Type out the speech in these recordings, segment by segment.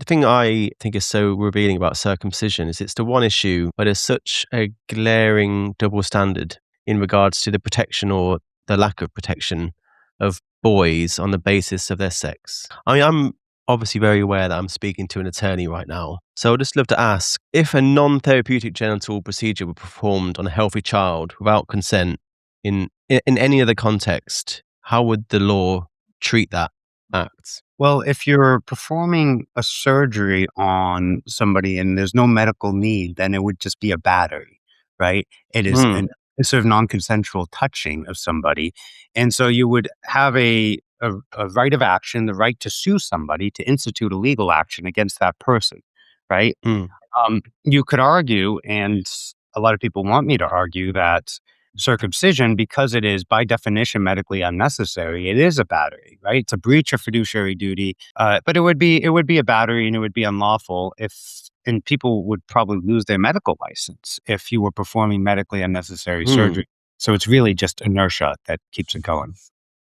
thing I think is so revealing about circumcision is it's the one issue where there's such a glaring double standard in regards to the protection or the lack of protection of boys on the basis of their sex. I mean, I'm obviously very aware that I'm speaking to an attorney right now. So I'd just love to ask, if a non-therapeutic genital procedure were performed on a healthy child without consent in any other context, how would the law treat that act? Well, if you're performing a surgery on somebody and there's no medical need, then it would just be a battery, right? It is Mm. a sort of non-consensual touching of somebody. And so you would have a right of action, the right to sue somebody, to institute a legal action against that person, right? Mm. You could argue, and a lot of people want me to argue, that circumcision, because it is by definition medically unnecessary, it is a battery, right? It's a breach of fiduciary duty, but it would be a battery, and it would be unlawful and people would probably lose their medical license if you were performing medically unnecessary Mm. surgery. So it's really just inertia that keeps it going.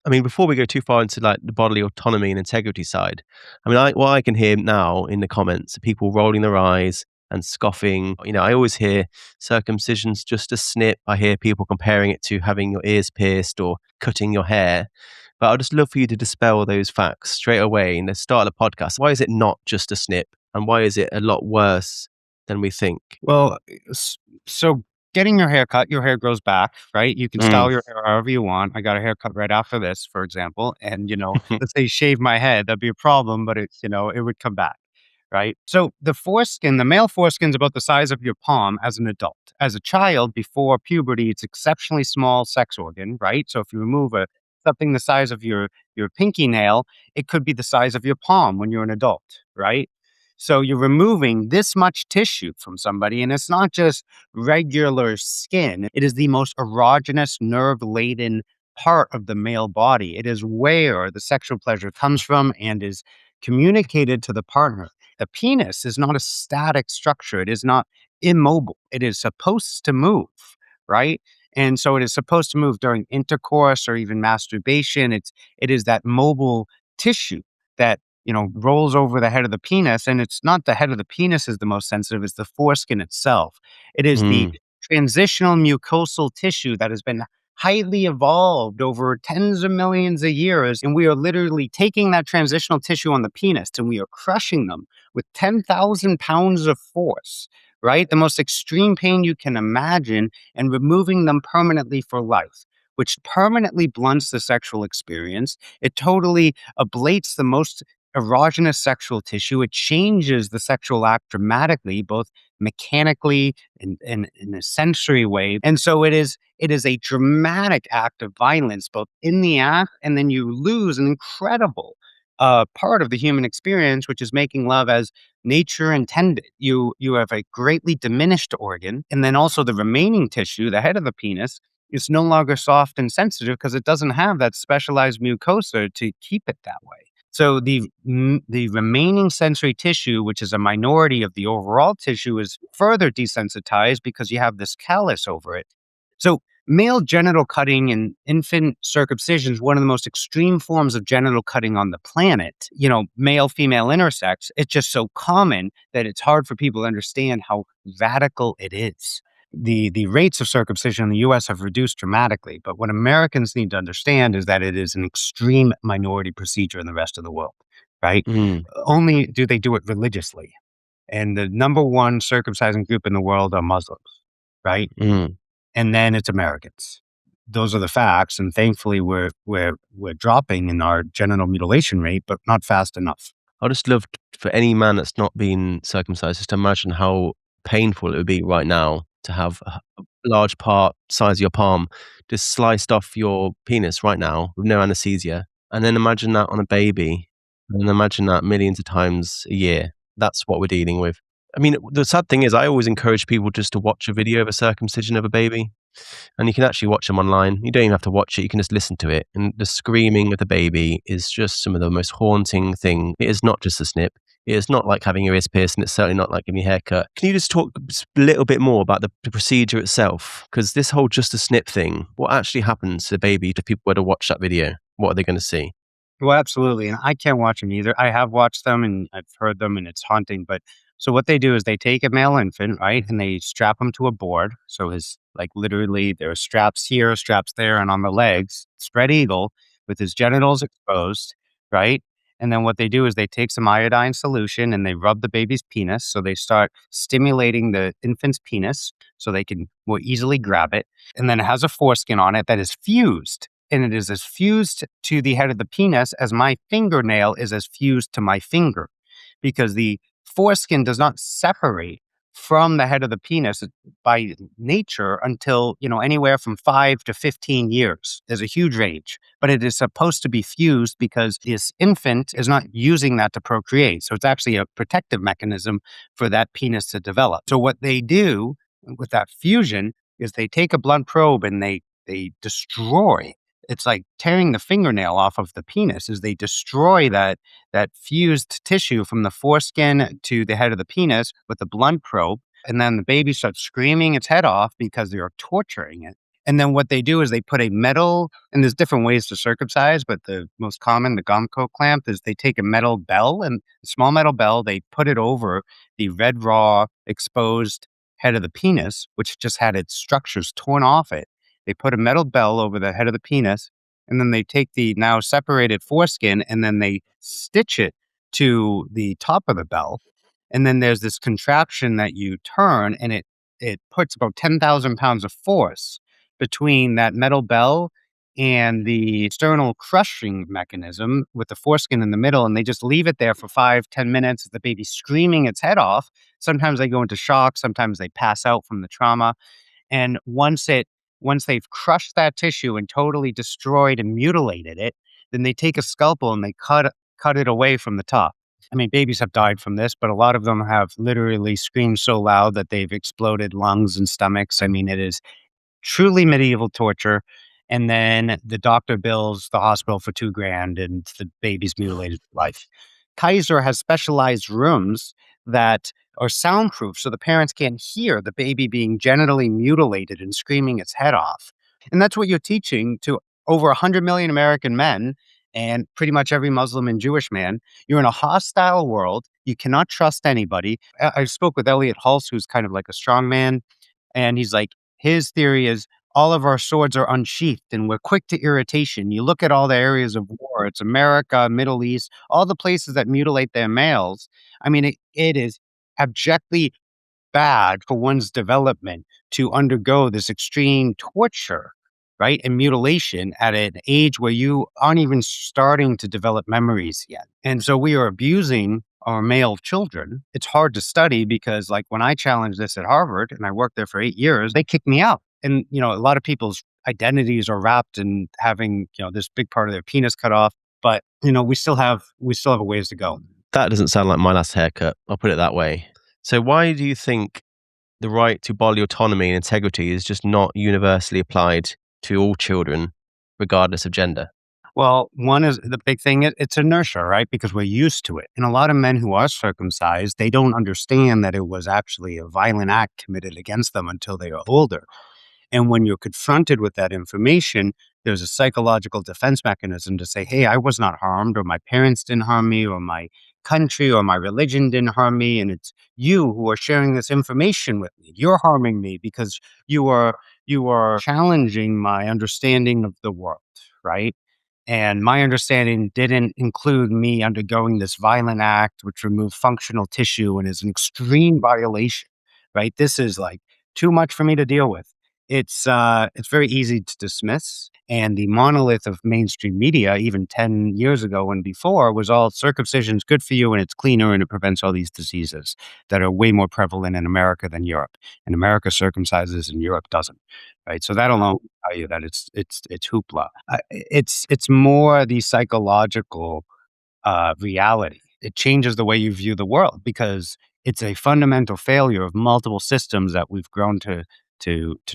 I mean, before we go too far into like the bodily autonomy and integrity side, I mean, what I can hear now in the comments are people rolling their eyes and scoffing. You know, I always hear circumcision's just a snip. I hear people comparing it to having your ears pierced or cutting your hair. But I'd just love for you to dispel those facts straight away in the start of the podcast. Why is it not just a snip? And why is it a lot worse than we think? Well, so getting your hair cut, your hair grows back, right? You can style your hair however you want. I got a haircut right after this, for example. And, let's say shave my head, that'd be a problem, but it would come back, right? So the foreskin, the male foreskin is about the size of your palm as an adult. As a child, before puberty, it's exceptionally small sex organ, right? So if you remove something the size of your pinky nail, it could be the size of your palm when you're an adult, right? So you're removing this much tissue from somebody, and it's not just regular skin. It is the most erogenous, nerve-laden part of the male body. It is where the sexual pleasure comes from and is communicated to the partner. The penis is not a static structure. It is not immobile. It is supposed to move, right? And so it is supposed to move during intercourse or even masturbation. It is that mobile tissue that rolls over the head of the penis. And it's not the head of the penis is the most sensitive, it's the foreskin itself. It is the transitional mucosal tissue that has been highly evolved over tens of millions of years. And we are literally taking that transitional tissue on the penis and we are crushing them with 10,000 pounds of force, right? The most extreme pain you can imagine, and removing them permanently for life, which permanently blunts the sexual experience. It totally ablates the most erogenous sexual tissue. It changes the sexual act dramatically, both mechanically and in a sensory way. And so it is a dramatic act of violence, both in the act, and then you lose an incredible part of the human experience, which is making love as nature intended. You have a greatly diminished organ, and then also the remaining tissue, the head of the penis, is no longer soft and sensitive because it doesn't have that specialized mucosa to keep it that way. So the remaining sensory tissue, which is a minority of the overall tissue, is further desensitized because you have this callus over it. So male genital cutting and infant circumcision is one of the most extreme forms of genital cutting on the planet. Male-female intersex, it's just so common that it's hard for people to understand how radical it is. The rates of circumcision in the U.S. have reduced dramatically, but what Americans need to understand is that it is an extreme minority procedure in the rest of the world, right? Only do they do it religiously. And the number one circumcising group in the world are Muslims, right? And then it's Americans. Those are the facts, and thankfully we're dropping in our genital mutilation rate, but not fast enough. I just love for any man that's not been circumcised, just to imagine how painful it would be right now to have a large part, size of your palm, just sliced off your penis right now with no anesthesia. And then imagine that on a baby, and imagine that millions of times a year. That's what we're dealing with. I mean, the sad thing is I always encourage people just to watch a video of a circumcision of a baby. And you can actually watch them online. You don't even have to watch it. You can just listen to it. And the screaming of the baby is just some of the most haunting thing. It is not just a snip. It is not like having your ears pierced, and it's certainly not like getting your hair cut. Can you just talk a little bit more about the procedure itself? Because this whole just a snip thing, what actually happens to the baby if people were to watch that video? What are they going to see? Well, absolutely, and I can't watch them either. I have watched them and I've heard them, and it's haunting, but so what they do is they take a male infant, right, and they strap him to a board, so his like, literally, there are straps here, straps there, and on the legs, spread eagle, with his genitals exposed, right, and then what they do is they take some iodine solution and they rub the baby's penis, so they start stimulating the infant's penis so they can more easily grab it, and then it has a foreskin on it that is fused, and it is as fused to the head of the penis as my fingernail is as fused to my finger, because the foreskin does not separate from the head of the penis by nature until, anywhere from 5 to 15 years. There's a huge range, but it is supposed to be fused because this infant is not using that to procreate. So it's actually a protective mechanism for that penis to develop. So what they do with that fusion is they take a blunt probe and they destroy. It's like tearing the fingernail off of the penis, is they destroy that fused tissue from the foreskin to the head of the penis with a blunt probe. And then the baby starts screaming its head off because they're torturing it. And then what they do is they put a metal, and there's different ways to circumcise, but the most common, the Gomco clamp, is they take a metal bell, and a small metal bell, they put it over the red, raw, exposed head of the penis, which just had its structures torn off it. They put a metal bell over the head of the penis, and then they take the now separated foreskin and then they stitch it to the top of the bell. And then there's this contraption that you turn, and it puts about 10,000 pounds of force between that metal bell and the external crushing mechanism with the foreskin in the middle. And they just leave it there for 5, 10 minutes. The baby's screaming its head off. Sometimes they go into shock. Sometimes they pass out from the trauma. And once they've crushed that tissue and totally destroyed and mutilated it, then they take a scalpel and they cut it away from the top. I mean, babies have died from this, but a lot of them have literally screamed so loud that they've exploded lungs and stomachs. I mean, it is truly medieval torture. And then the doctor bills the hospital for 2 grand and the baby's mutilated for life. Kaiser has specialized rooms that are soundproof so the parents can't hear the baby being genitally mutilated and screaming its head off. And that's what you're teaching to over 100 million American men and pretty much every Muslim and Jewish man. You're in a hostile world. You cannot trust anybody. I spoke with Elliot Hulse, who's kind of like a strong man, and he's like, his theory is all of our swords are unsheathed and we're quick to irritation. You look at all the areas of war, it's America, Middle East, all the places that mutilate their males. I mean, it is abjectly bad for one's development to undergo this extreme torture, right? And mutilation at an age where you aren't even starting to develop memories yet. And so we are abusing our male children. It's hard to study because, like, when I challenged this at Harvard and I worked there for 8 years, they kicked me out. And, a lot of people's identities are wrapped in having, this big part of their penis cut off. But, we still have a ways to go. That doesn't sound like my last haircut. I'll put it that way. So why do you think the right to bodily autonomy and integrity is just not universally applied to all children, regardless of gender? Well, one is the big thing, it's inertia, right? Because we're used to it. And a lot of men who are circumcised, they don't understand that it was actually a violent act committed against them until they are older. And when you're confronted with that information, there's a psychological defense mechanism to say, hey, I was not harmed, or my parents didn't harm me, or my country or my religion didn't harm me. And it's you who are sharing this information with me. You're harming me because you are challenging my understanding of the world, right? And my understanding didn't include me undergoing this violent act, which removed functional tissue and is an extreme violation, right? This is like too much for me to deal with. It's very easy to dismiss. And the monolith of mainstream media, even 10 years ago and before, was all circumcision's good for you and it's cleaner and it prevents all these diseases that are way more prevalent in America than Europe. And America circumcises and Europe doesn't. Right. So that alone will tell you that it's hoopla. It's more the psychological reality. It changes the way you view the world because it's a fundamental failure of multiple systems that we've grown to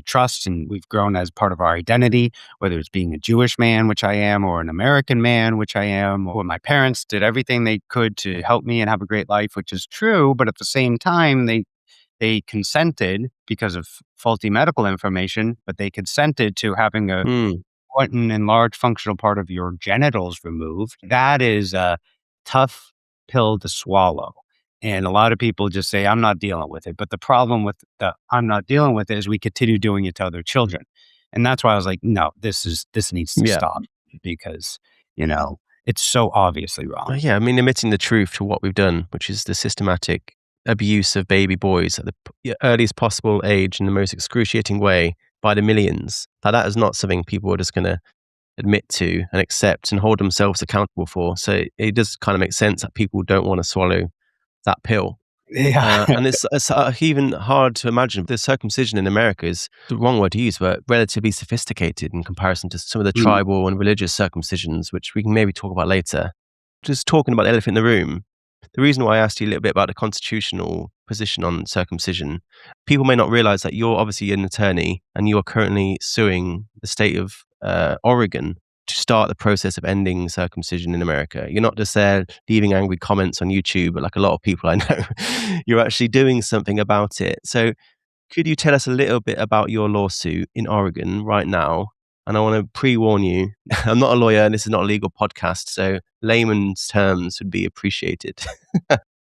trust, and we've grown as part of our identity, whether it's being a Jewish man, which I am, or an American man, which I am, or my parents did everything they could to help me and have a great life, which is true. But at the same time, they consented because of faulty medical information, but they consented to having a Hmm. important and large functional part of your genitals removed, that is a tough pill to swallow. And a lot of people just say, I'm not dealing with it. But the problem with the I'm not dealing with it is we continue doing it to other children. And that's why I was like, no, this needs to Yeah. stop because, it's so obviously wrong. Yeah, I mean, admitting the truth to what we've done, which is the systematic abuse of baby boys at the earliest possible age in the most excruciating way by the millions. Like, that is not something people are just going to admit to and accept and hold themselves accountable for. So it does kind of make sense that people don't want to swallow that pill. Yeah. And it's even hard to imagine. The circumcision in America is the wrong word to use, but relatively sophisticated in comparison to some of the Mm. tribal and religious circumcisions, which we can maybe talk about later. Just talking about the elephant in the room, the reason why I asked you a little bit about the constitutional position on circumcision, people may not realize that you're obviously an attorney and you are currently suing the state of Oregon to start the process of ending circumcision in America. You're not just there leaving angry comments on YouTube, but like a lot of people I know, you're actually doing something about it. So could you tell us a little bit about your lawsuit in Oregon right now? And I want to pre-warn you, I'm not a lawyer and this is not a legal podcast, so layman's terms would be appreciated.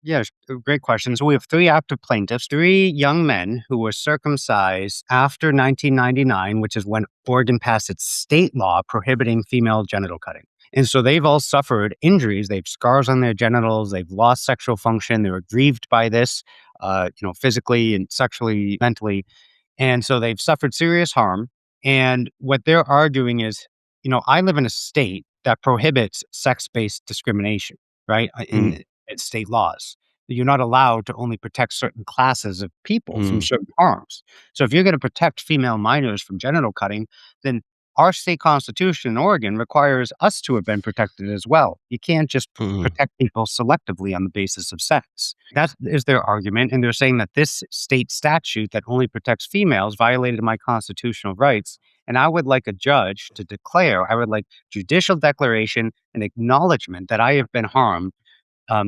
Yeah, great question. So we have three active plaintiffs, three young men who were circumcised after 1999, which is when Oregon passed its state law prohibiting female genital cutting. And so they've all suffered injuries. They have scars on their genitals. They've lost sexual function. They were grieved by this, physically and sexually, mentally. And so they've suffered serious harm. And what they're arguing is, I live in a state that prohibits sex-based discrimination, right? Mm, In state laws. You're not allowed to only protect certain classes of people from mm, certain harms. So if you're going to protect female minors from genital cutting, then our state constitution in Oregon requires us to have been protected as well. You can't just mm, protect people selectively on the basis of sex. That is their argument. And they're saying that this state statute that only protects females violated my constitutional rights. And I would like a judge to declare, I would like judicial declaration and acknowledgement that I have been harmed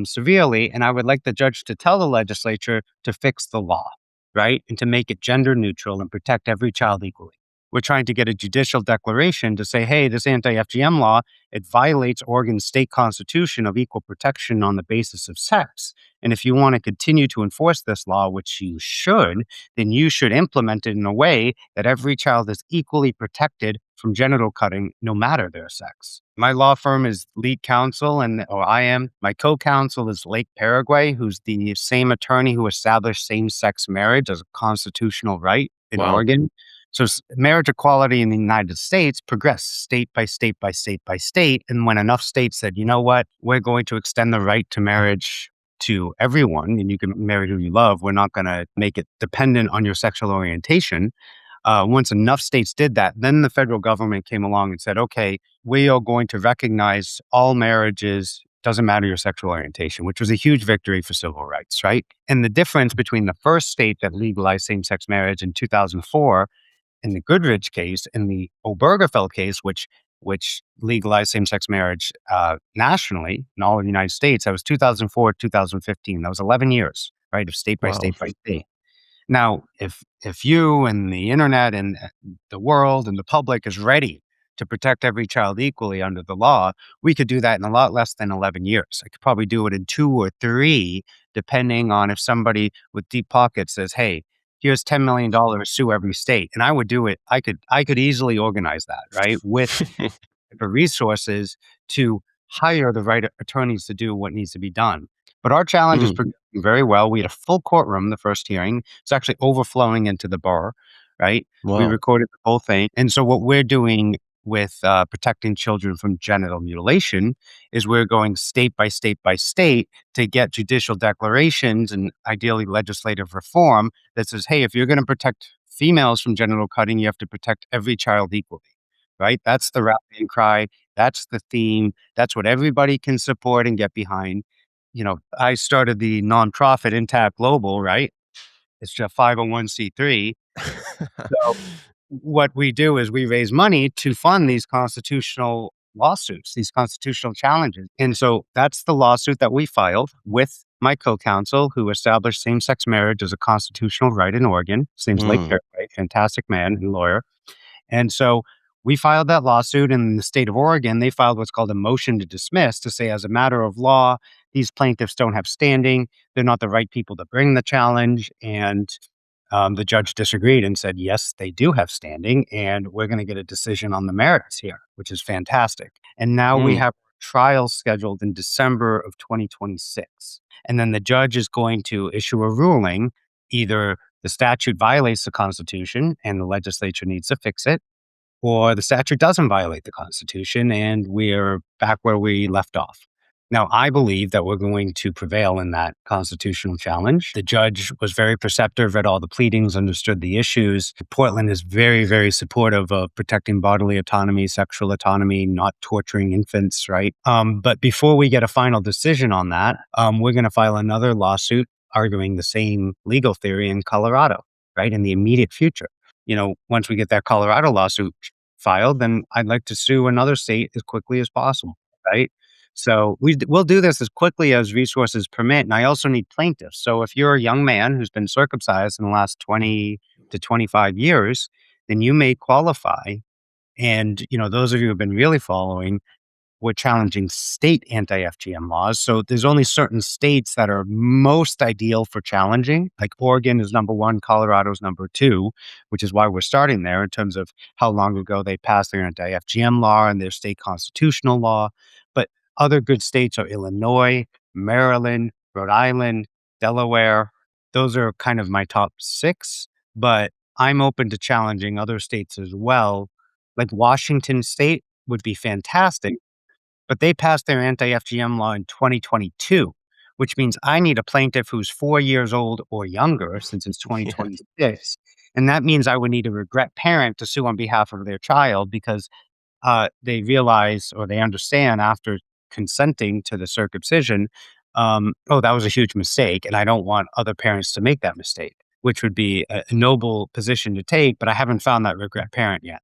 severely. And I would like the judge to tell the legislature to fix the law, right? And to make it gender neutral and protect every child equally. We're trying to get a judicial declaration to say, hey, this anti-FGM law, it violates Oregon's state constitution of equal protection on the basis of sex. And if you want to continue to enforce this law, which you should, then you should implement it in a way that every child is equally protected from genital cutting, no matter their sex. My law firm is lead counsel, or I am. My co-counsel is Lake Paraguay, who's the same attorney who established same-sex marriage as a constitutional right in wow. Oregon. So marriage equality in the United States progressed state by state by state by state. And when enough states said, you know what, we're going to extend the right to marriage to everyone, and you can marry who you love, we're not going to make it dependent on your sexual orientation. Once enough states did that, then the federal government came along and said, okay, we are going to recognize all marriages, doesn't matter your sexual orientation, which was a huge victory for civil rights, right? And the difference between the first state that legalized same-sex marriage in 2004 in the Goodrich case and the Obergefell case, which legalized same-sex marriage nationally in all of the United States, that was 2004, 2015. That was 11 years, right, of state by Wow. state by state. Now, if you and the internet and the world and the public is ready to protect every child equally under the law, we could do that in a lot less than 11 years. I could probably do it in 2 or 3, depending on if somebody with deep pockets says, "Hey, here's $10 million, sue every state." And I would do it. I could easily organize that, right? With the resources to hire the right attorneys to do what needs to be done. But our challenge is Mm, progressing very well. We had a full courtroom the first hearing. It's actually overflowing into the bar, right? We wow. recorded the whole thing. And so what we're doing with protecting children from genital mutilation is we're going state by state by state to get judicial declarations and ideally legislative reform that says, hey, if you're going to protect females from genital cutting, you have to protect every child equally, right? That's the rallying cry. That's the theme. That's what everybody can support and get behind. I started the nonprofit Intact Global, right? It's a 501(c)(3). So what we do is we raise money to fund these constitutional lawsuits, these constitutional challenges. And so that's the lawsuit that we filed with my co-counsel who established same-sex marriage as a constitutional right in Oregon. His name's Lake Mm, Fairway, fantastic man and lawyer. And so We filed that lawsuit, and in the state of Oregon, they filed what's called a motion to dismiss to say, as a matter of law, these plaintiffs don't have standing. They're not the right people to bring the challenge. And the judge disagreed and said, yes, they do have standing, and we're going to get a decision on the merits here, which is fantastic. And now we Mm. have trials scheduled in December of 2026. And then the judge is going to issue a ruling. Either the statute violates the Constitution and the legislature needs to fix it, or the statute doesn't violate the Constitution and we're back where we left off. Now, I believe that we're going to prevail in that constitutional challenge. The judge was very perceptive, read all the pleadings, understood the issues. Portland is very, very supportive of protecting bodily autonomy, sexual autonomy, not torturing infants, right? But before we get a final decision on that, we're going to file another lawsuit arguing the same legal theory in Colorado, right, in the immediate future. Once we get that Colorado lawsuit filed, then I'd like to sue another state as quickly as possible, right? So we'll do this as quickly as resources permit. And I also need plaintiffs. So if you're a young man who's been circumcised in the last 20 to 25 years, then you may qualify. And, those of you who have been really following, we're challenging state anti-FGM laws. So there's only certain states that are most ideal for challenging. Like Oregon is number one, Colorado is number two, which is why we're starting there in terms of how long ago they passed their anti-FGM law and their state constitutional law. But other good states are Illinois, Maryland, Rhode Island, Delaware. Those are kind of my top six, but I'm open to challenging other states as well. Like Washington State would be fantastic, but they passed their anti-FGM law in 2022, which means I need a plaintiff who's 4 years old or younger since it's Yeah. 2026. And that means I would need a regret parent to sue on behalf of their child because they realize or they understand after consenting to the circumcision, oh, that was a huge mistake. And I don't want other parents to make that mistake, which would be a noble position to take, but I haven't found that regret parent yet.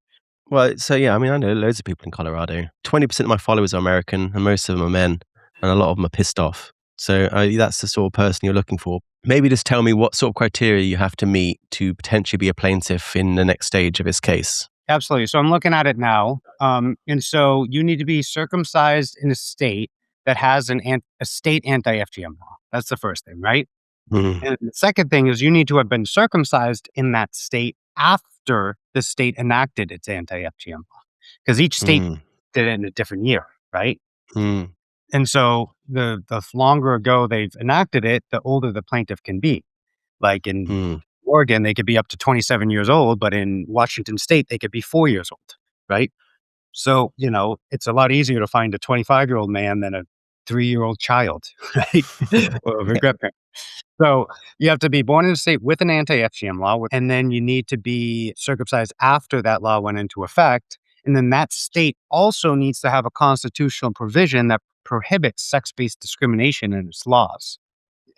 Well, so yeah, I mean, I know loads of people in Colorado. 20% of my followers are American, and most of them are men, and a lot of them are pissed off. So that's the sort of person you're looking for. Maybe just tell me what sort of criteria you have to meet to potentially be a plaintiff in the next stage of this case. Absolutely. So I'm looking at it now. And so you need to be circumcised in a state that has a state anti-FGM law. That's the first thing, right? Mm. And the second thing is you need to have been circumcised in that state after the state enacted its anti-FGM law, because each state Mm. did it in a different year, right? Mm. And so the longer ago they've enacted it, the older the plaintiff can be. Like in Mm. Oregon, they could be up to 27 years old, but in Washington State, they could be 4 years old, right? So, it's a lot easier to find a 25-year-old man than a 3-year-old child, right? Or a Yeah. regret parent. So you have to be born in a state with an anti-FGM law, and then you need to be circumcised after that law went into effect. And then that state also needs to have a constitutional provision that prohibits sex-based discrimination in its laws.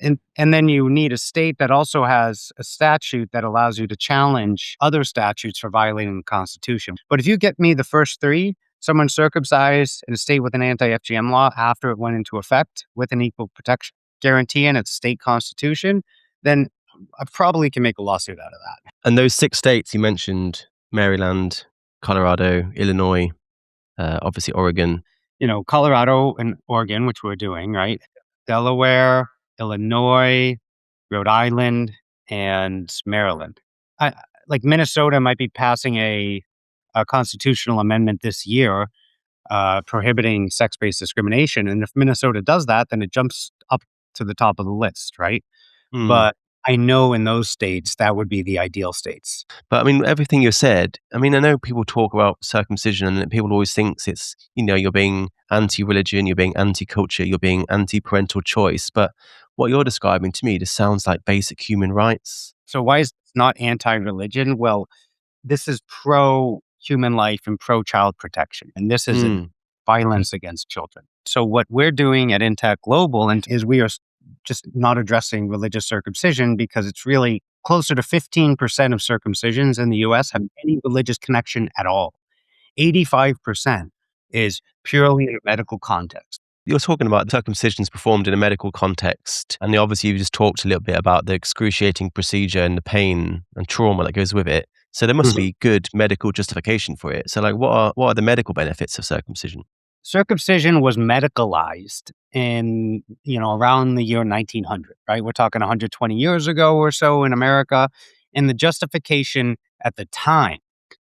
And then you need a state that also has a statute that allows you to challenge other statutes for violating the Constitution. But if you get me the first three, someone circumcised in a state with an anti-FGM law after it went into effect with an equal protection guarantee in its state constitution, then I probably can make a lawsuit out of that. And those 6 states you mentioned, Maryland, Colorado, Illinois, obviously Oregon. Colorado and Oregon, which we're doing, right? Delaware, Illinois, Rhode Island, and Maryland. Like Minnesota might be passing a constitutional amendment this year prohibiting sex-based discrimination. And if Minnesota does that, then it jumps up to the top of the list, right? Mm. But I know in those states, that would be the ideal states. But I mean, everything you said, I mean, I know people talk about circumcision and people always think it's, you're being anti-religion, you're being anti-culture, you're being anti-parental choice. But what you're describing to me just sounds like basic human rights. So why is it not anti-religion? Well, this is pro-human life and pro-child protection. And this is Mm. violence against children. So what we're doing at Intact Global is we are just not addressing religious circumcision because it's really closer to 15% of circumcisions in the US have any religious connection at all. 85% is purely in a medical context. You're talking about circumcisions performed in a medical context. And obviously, you just talked a little bit about the excruciating procedure and the pain and trauma that goes with it. So there must Mhm. be good medical justification for it. So, like, what are the medical benefits of circumcision? Circumcision was medicalized in, around the year 1900, right? We're talking 120 years ago or so in America. And the justification at the time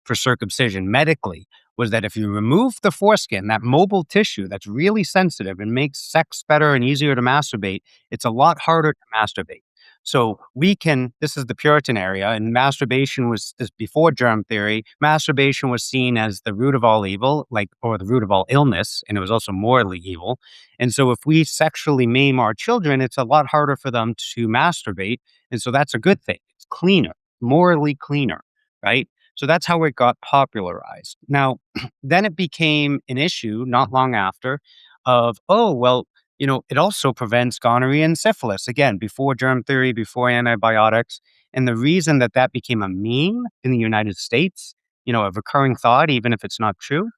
for circumcision medically was that if you remove the foreskin, that mobile tissue that's really sensitive and makes sex better and easier to masturbate, it's a lot harder to masturbate. So this is the Puritan area, and masturbation was this before germ theory. Masturbation was seen as the root of all evil, or the root of all illness, and it was also morally evil. And so if we sexually maim our children, it's a lot harder for them to masturbate. And so that's a good thing. It's cleaner, morally cleaner, right? So that's how it got popularized. Now, then it became an issue not long after of, oh, well, it also prevents gonorrhea and syphilis. Again, before germ theory, before antibiotics. And the reason that that became a meme in the United States, a recurring thought, even if it's not true,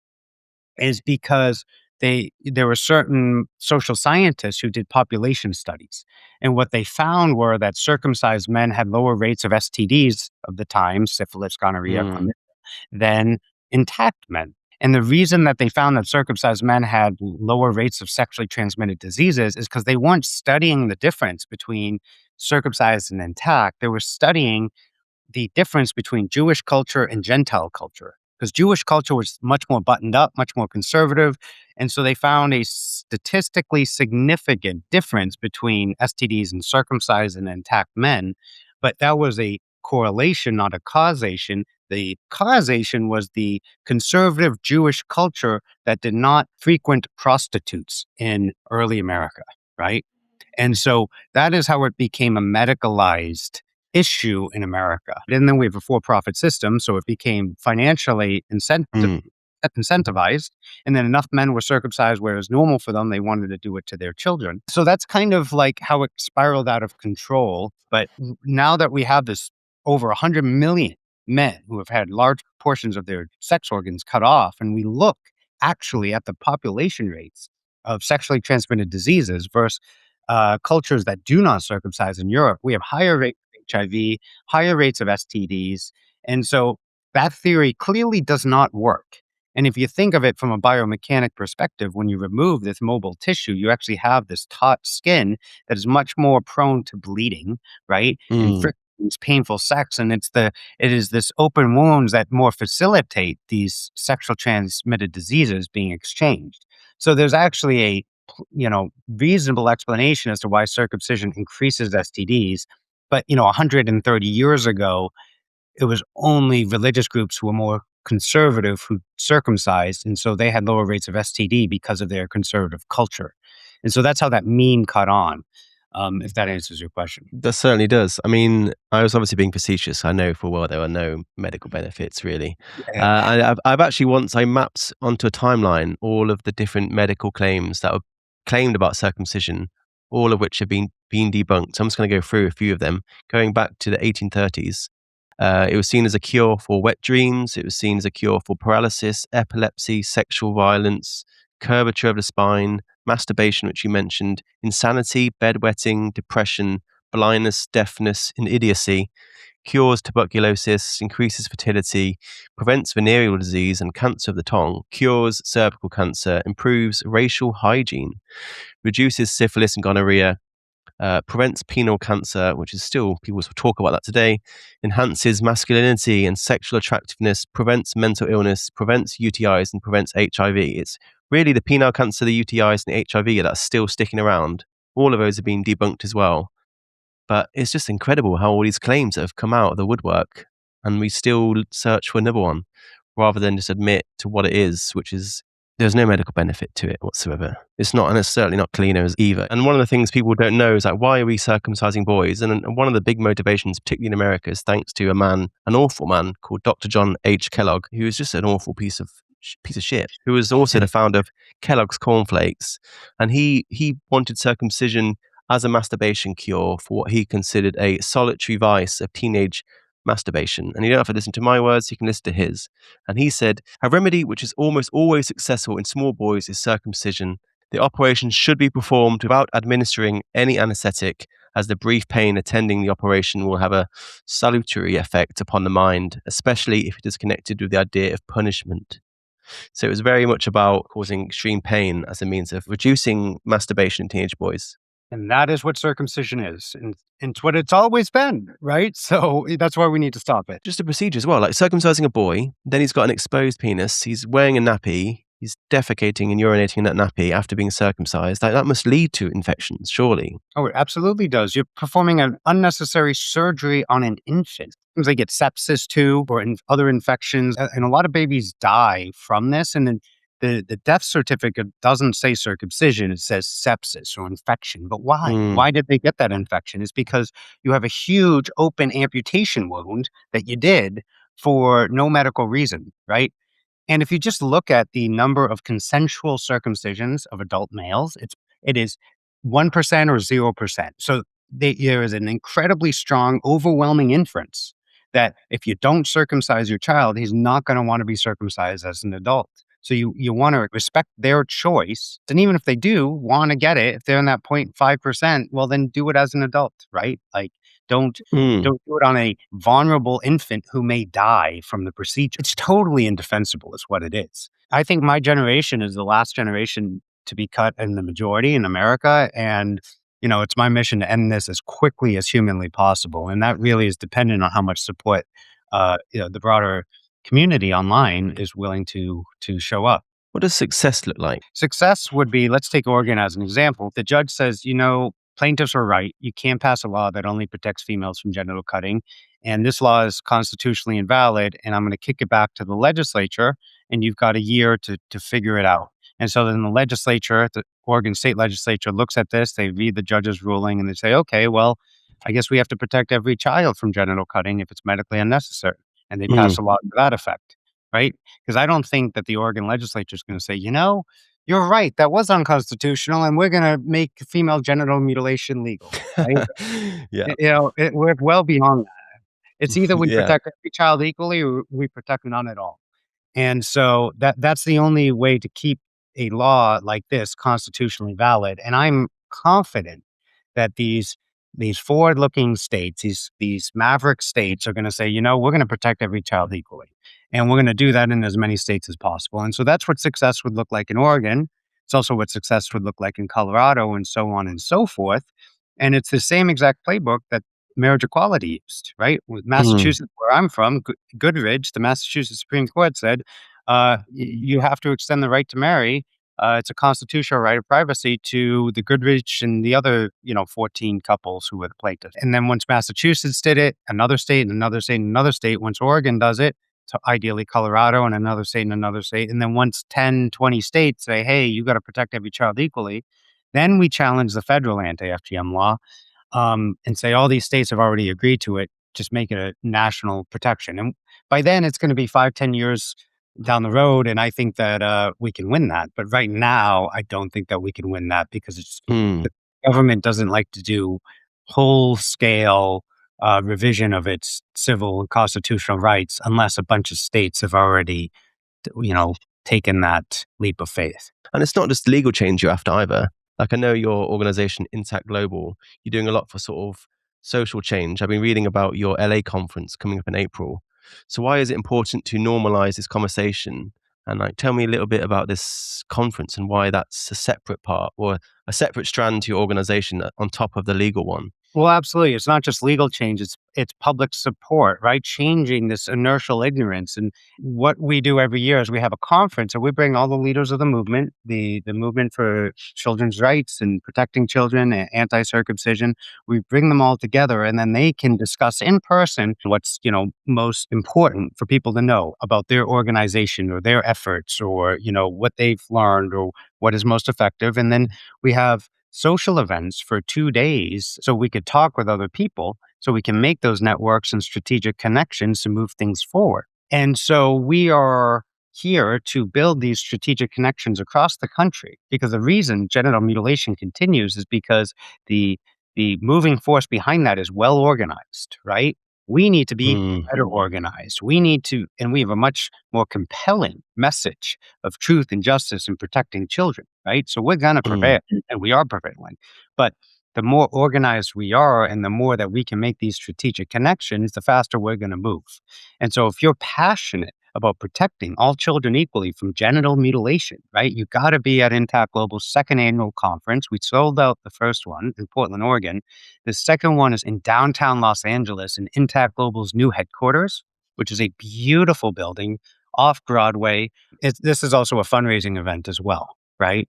is because there were certain social scientists who did population studies. And what they found were that circumcised men had lower rates of STDs of the time, syphilis, gonorrhea, Mm, than intact men. And the reason that they found that circumcised men had lower rates of sexually transmitted diseases is because they weren't studying the difference between circumcised and intact. They were studying the difference between Jewish culture and Gentile culture. Because Jewish culture was much more buttoned up, much more conservative. And so they found a statistically significant difference between STDs and circumcised and intact men. But that was a correlation, not a causation. The causation was the conservative Jewish culture that did not frequent prostitutes in early America, right? And so that is how it became a medicalized issue in America. And then we have a for-profit system, so it became financially mm. incentivized. And then enough men were circumcised where it was normal for them. They wanted to do it to their children. So that's kind of like how it spiraled out of control. But now that we have this over 100 million men who have had large portions of their sex organs cut off, and we look actually at the population rates of sexually transmitted diseases versus cultures that do not circumcise in Europe, we have higher rates of HIV, higher rates of STDs. And so that theory clearly does not work. And if you think of it from a biomechanic perspective, when you remove this mobile tissue, you actually have this taut skin that is much more prone to bleeding, right? And Mm. frictions, painful sex. And it is this open wounds that more facilitate these sexual transmitted diseases being exchanged. So there's actually a reasonable explanation as to why circumcision increases STDs. But, 130 years ago, it was only religious groups who were more conservative who circumcised. And so they had lower rates of STD because of their conservative culture. And so that's how that meme caught on, if that answers your question. That certainly does. I mean, I was obviously being facetious. I know full well there are no medical benefits really. Yeah. I've actually once I mapped onto a timeline all of the different medical claims that were claimed about circumcision, all of which have been debunked. So I'm just going to go through a few of them. Going back to the 1830s, it was seen as a cure for wet dreams. It was seen as a cure for paralysis, epilepsy, sexual violence, curvature of the spine, masturbation, which you mentioned, insanity, bedwetting, depression, blindness, deafness, and idiocy, cures tuberculosis, increases fertility, prevents venereal disease and cancer of the tongue, cures cervical cancer, improves racial hygiene, reduces syphilis and gonorrhea, prevents penile cancer, which is still, people talk about that today, enhances masculinity and sexual attractiveness, prevents mental illness, prevents UTIs, and prevents HIV. It's really the penile cancer, the UTIs, and the HIV that are still sticking around. All of those have been debunked as well. But it's just incredible how all these claims have come out of the woodwork and we still search for another one rather than just admit to what it is, which is there's no medical benefit to it whatsoever. It's not, and it's certainly not cleaners either. And one of the things people don't know is like, why are we circumcising boys? And one of the big motivations, particularly in America, is thanks to an awful man called Dr. John Kellogg, who was just an awful piece of shit, who was also the founder of Kellogg's Cornflakes. And he wanted circumcision as a masturbation cure for what he considered a solitary vice of teenage masturbation. And you don't have to listen to my words, you can listen to his. And he said, a remedy which is almost always successful in small boys is circumcision. The operation should be performed without administering any anesthetic as the brief pain attending the operation will have a salutary effect upon the mind, especially if it is connected with the idea of punishment. So it was very much about causing extreme pain as a means of reducing masturbation in teenage boys. And that is what circumcision is. And it's what it's always been, right? So that's why we need to stop it. Just a procedure as well, like circumcising a boy, then he's got an exposed penis, he's wearing a nappy, he's defecating and urinating in that nappy after being circumcised. Like, that must lead to infections, surely. Oh, it absolutely does. You're performing an unnecessary surgery on an infant. Sometimes they get sepsis too, or other infections. And a lot of babies die from this. And then the death certificate doesn't say circumcision, it says sepsis or infection. But why? Mm, Why did they get that infection? It's because you have a huge open amputation wound that you did for no medical reason, right? And if you just look at the number of consensual circumcisions of adult males, it is 1% or 0%. So there is an incredibly strong, overwhelming inference that if you don't circumcise your child, he's not going to want to be circumcised as an adult. So you want to respect their choice. And even if they do want to get it, if they're in that 0.5%, well, then do it as an adult, right? Like, don't mm. don't do it on a vulnerable infant who may die from the procedure. It's totally indefensible, is what it is. I think my generation is the last generation to be cut in the majority in America. And, it's my mission to end this as quickly as humanly possible. And that really is dependent on how much support, the broader community online is willing to show up. What does success look like? Success would be, let's take Oregon as an example. The judge says, plaintiffs are right. You can't pass a law that only protects females from genital cutting. And this law is constitutionally invalid. And I'm going to kick it back to the legislature. And you've got a year to figure it out. And so then the legislature, the Oregon state legislature, looks at this. They read the judge's ruling and they say, okay, well, I guess we have to protect every child from genital cutting if it's medically unnecessary. And they pass Mm. a law to that effect, right? Because I don't think that the Oregon legislature is going to say, you're right, that was unconstitutional, and we're going to make female genital mutilation legal, right? Yeah. We're well beyond that. It's either we Yeah. protect every child equally or we protect none at all. And so that's the only way to keep a law like this constitutionally valid. And I'm confident that these forward-looking states, these maverick states are going to say, we're going to protect every child equally. And we're going to do that in as many states as possible. And so that's what success would look like in Oregon. It's also what success would look like in Colorado and so on and so forth. And it's the same exact playbook that marriage equality used, right? With Mm. Massachusetts, where I'm from, Goodridge, the Massachusetts Supreme Court said, you have to extend the right to marry. It's a constitutional right of privacy to the Goodrich and the other, 14 couples who were the plaintiffs. And then once Massachusetts did it, another state and another state and another state, once Oregon does it, so ideally Colorado and another state and another state. And then once 10, 20 states say, hey, you got to protect every child equally, then we challenge the federal anti-FGM law and say all these states have already agreed to it, just make it a national protection. And by then it's going to be 5, 10 years down the road. And I think that we can win that. But right now, I don't think that we can win that because Mm. the government doesn't like to do whole scale revision of its civil and constitutional rights unless a bunch of states have already, you know, taken that leap of faith. And it's not just legal change you're after either. Like, I know your organization, Intact Global, you're doing a lot for sort of social change. I've been reading about your LA conference coming up in April. So why is it important to normalize this conversation? And like, tell me a little bit about this conference and why that's a separate part or a separate strand to your organization on top of the legal one. Well, absolutely. It's not just legal change, it's public support, right? Changing this inertial ignorance. And what we do every year is we have a conference and we bring all the leaders of the movement, the movement for children's rights and protecting children and anti-circumcision. We bring them all together and then they can discuss in person what's, most important for people to know about their organization or their efforts or, what they've learned or what is most effective. And then we have social events for 2 days so we could talk with other people so we can make those networks and strategic connections to move things forward. And so we are here to build these strategic connections across the country because the reason genital mutilation continues is because the moving force behind that is well organized, right? We need to be Mm. better organized. We need to, and we have a much more compelling message of truth and justice and protecting children, right? So we're going to Mm. prevail and we are prevailing. But the more organized we are and the more that we can make these strategic connections, the faster we're going to move. And so if you're passionate about protecting all children equally from genital mutilation, right? You got to be at Intact Global's second annual conference. We sold out the first one in Portland, Oregon. The second one is in downtown Los Angeles in Intact Global's new headquarters, which is a beautiful building off Broadway. This is also a fundraising event as well, right?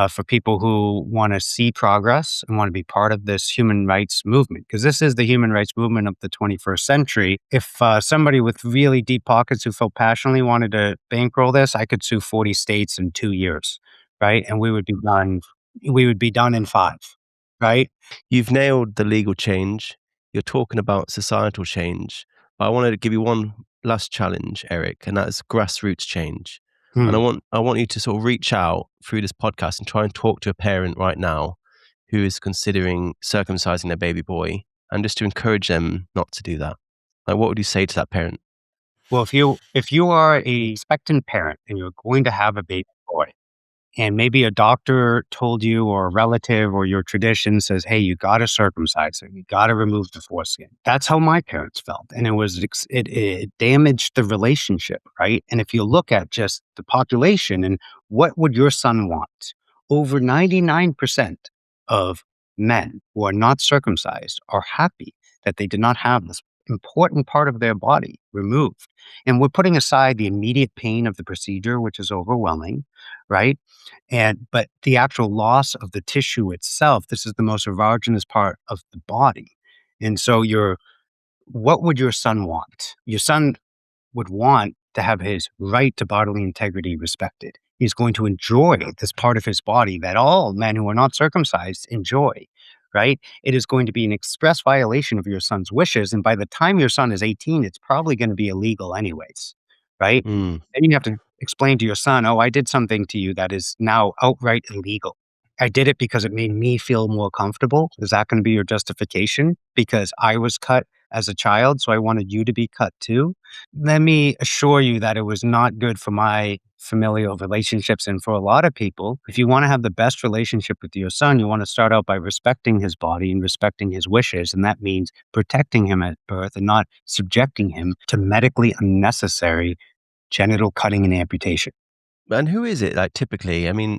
For people who want to see progress and want to be part of this human rights movement, because this is the human rights movement of the 21st century. If somebody with really deep pockets who felt passionately wanted to bankroll this, I could sue 40 states in 2 years, right? And we would be done. We would be done in 5, right? You've nailed the legal change. You're talking about societal change. But I wanted to give you one last challenge, Eric, and that is grassroots change. And Hmm. I want you to sort of reach out through this podcast and try and talk to a parent right now who is considering circumcising their baby boy, and just to encourage them not to do that. Like, what would you say to that parent? Well, if you are a expectant parent and you're going to have a baby boy, and maybe a doctor told you, or a relative, or your tradition says, "Hey, you got to circumcise him. You got to remove the foreskin." That's how my parents felt, and it damaged the relationship, right? And if you look at just the population and what would your son want, over 99% of men who are not circumcised are happy that they did not have this important part of their body removed. And we're putting aside the immediate pain of the procedure, which is overwhelming, right? But the actual loss of the tissue itself, this is the most erogenous part of the body. And so what would your son want? Your son would want to have his right to bodily integrity respected. He's going to enjoy this part of his body that all men who are not circumcised enjoy, right? It is going to be an express violation of your son's wishes. And by the time your son is 18, it's probably going to be illegal anyways, right? Mm. Then you have to explain to your son, oh, I did something to you that is now outright illegal. I did it because it made me feel more comfortable. Is that going to be your justification? Because I was cut as a child, so I wanted you to be cut too? Let me assure you that it was not good for my familial relationships. And for a lot of people, if you want to have the best relationship with your son, you want to start out by respecting his body and respecting his wishes. And that means protecting him at birth and not subjecting him to medically unnecessary genital cutting and amputation. And who is it, like, typically? I mean,